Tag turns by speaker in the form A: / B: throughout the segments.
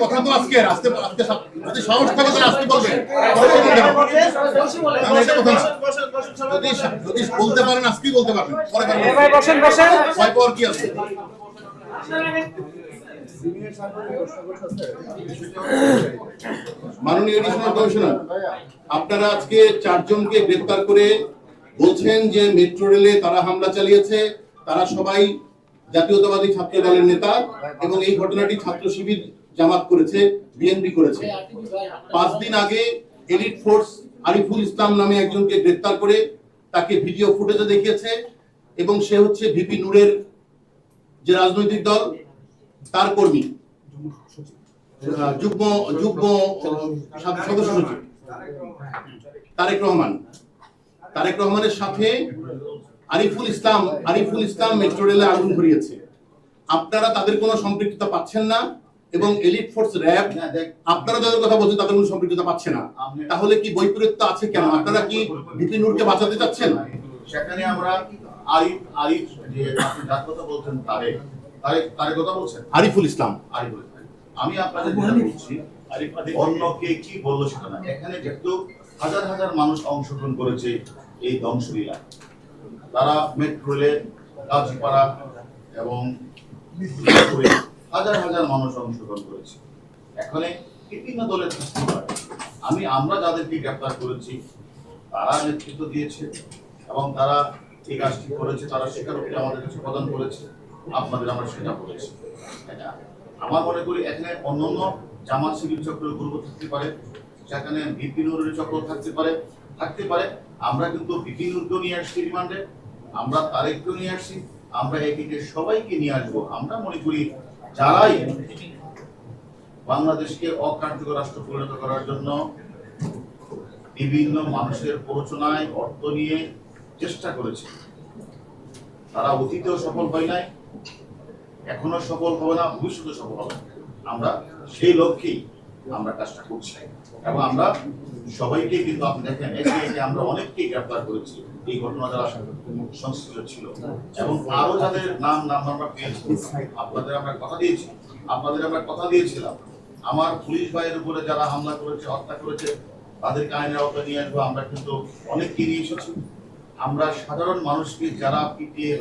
A: কথা তো আজকে আজকে আজকে যদি সাহস থাকে তাহলে আজকে বলবেন, যদি যদি বলতে পারেন আজকেই বলতে পারবেন, পরে পারবেন ভাই। বসেন বসেন, ভয় পাওয়ার কি আছে? মাননীয় এডিশনাল কমিশনার, আপনারা আজকে 4 জনকে গ্রেফতার করে বলছেন যে মেট্রো রেলে তারা হামলা চালিয়েছে, তারা সবাই জাতীয়তাবাদী ছাত্র দলের নেতা এবং এই ঘটনাটি ছাত্র শিবির জামাত করেছে, বিএনপি করেছে। 5 দিন আগে এলিট ফোর্স আরিফুল ইসলাম নামে একজনকে গ্রেফতার করে তাকে ভিডিও ফুটেজে দেখিয়েছে এবং সে হচ্ছে ভিপি নূরের যে রাজনৈতিক দল তার কর্মী, যুগ্ম যুগ্ম সদস্য সচিব তারেক রহমানের সাথে আরিফুল ইসলাম মেট্রো রেলে আগুন ধরিয়েছে। আপনারা তাদের কোনো সম্পৃক্ততা পাচ্ছেন না এবং এলিট ফোর্স র্যাব আপনারা যাদের কথা বলছেন তাদের কোনো সম্পৃক্ততা পাচ্ছে না, তাহলে কি বৈপরীত্য আছে কেন? আপনারা কি ভিপি নূরকে বাঁচাতে চাচ্ছেন?
B: সেখানে আমরা আরিফ যে আপনি যার কথা বলছেন তারেক কথা বলছেন আরিফুল ইসলাম। আমি আপনাদের বলছি অন্য কে কি বললো সেটা না, এখানে যেহেতু হাজার হাজার মানুষ অংশগ্রহণ করেছে এই ধ্বংসলীলা, তারা মেট্রো রেলে কাজীপাড়া এবং হাজার হাজার মানুষ অংশগ্রহণ করেছে। এখানে বিভিন্ন দলের আমরা যাদেরকে গ্রেফতার করেছি তারা নেতৃত্ব দিয়েছে এবং তারা এই কাজটি করেছে, তারা স্বীকারোক্তি আমাদের কাছে প্রদান করেছে, আপনাদের আমরা সেটা বলেছি। আমার মনে করি এখানে অন্যান্য জামাত শিবির চক্রের গ্রুপ থাকতে পারে, সেখানে ভিপি নূরের চক্র থাকতে পারে। আমরা কিন্তু ভিপি নূরকেও নিয়ে আসছি রিমান্ডে, আমরা তারেককেও নিয়ে আসছি, আমরা এদিকে সবাইকে নিয়ে আসবো। আমরা মনে করি যারাই বাংলাদেশকে অকার্যকর রাষ্ট্র পরিণত করার জন্য বিভিন্ন মানুষের প্ররোচনায় অর্থ নিয়ে চেষ্টা করেছে, তারা অতীতেও সফল হয় নাই, এখনো সফল হবে না, ভবিষ্যতে সফল হবে। আমরা সেই লক্ষ্যেই আমরা কাজটা করছি এবং আমরা সবাইকে কিন্তু আপনি দেখেন একে আমরা অনেককেই গ্রেফতার করেছি এই ঘটনা যারা সংশ্লিষ্ট ছিল এবং আরো যাদের নাম আমরা পেয়েছি। আপনাদের আমরা কথা দিয়েছিলাম আমার পুলিশ ভাইয়ের উপরে যারা হামলা করেছে, হত্যা করেছে, তাদেরকে আইনের আওতায় নিয়ে আসবো। আমরা কিন্তু অনেককে নিয়ে এসেছি। আমরা সাধারণ মানুষকে যারা পিটিয়ে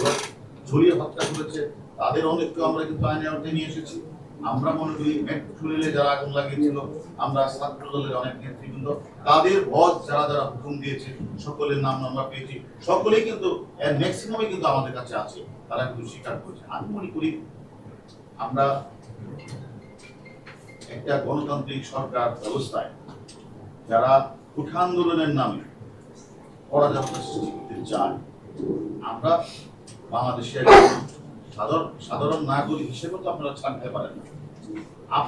B: ঝরিয়ে হত্যা করেছে তাদের অনেককে আমরা কিন্তু আইনের আওতায় নিয়ে এসেছি। আমরা মনে করি মেট্রো রেলে যারা আগুন লাগিয়েছিল, আমরা ছাত্র দলের অনেক নেতৃবৃন্দ, তাদের বস যারা হুকুম দিয়েছে সকলের নাম আমরা পেয়েছি। সকলেই কিন্তু এর ম্যাক্সিমামই কিন্তু আমাদের কাছে আছে, তারা কিন্তু স্বীকার করেছে। আমি মনে করি আমরা একটা গণতান্ত্রিক সরকার ব্যবস্থায় যারা উঠা আন্দোলনের নামে পরাজয় সৃষ্টি করতে চায়, আমরা বাংলাদেশের সাধারণ নাগরিক হিসেবে তো আপনারা ছাড়তে পারেন না।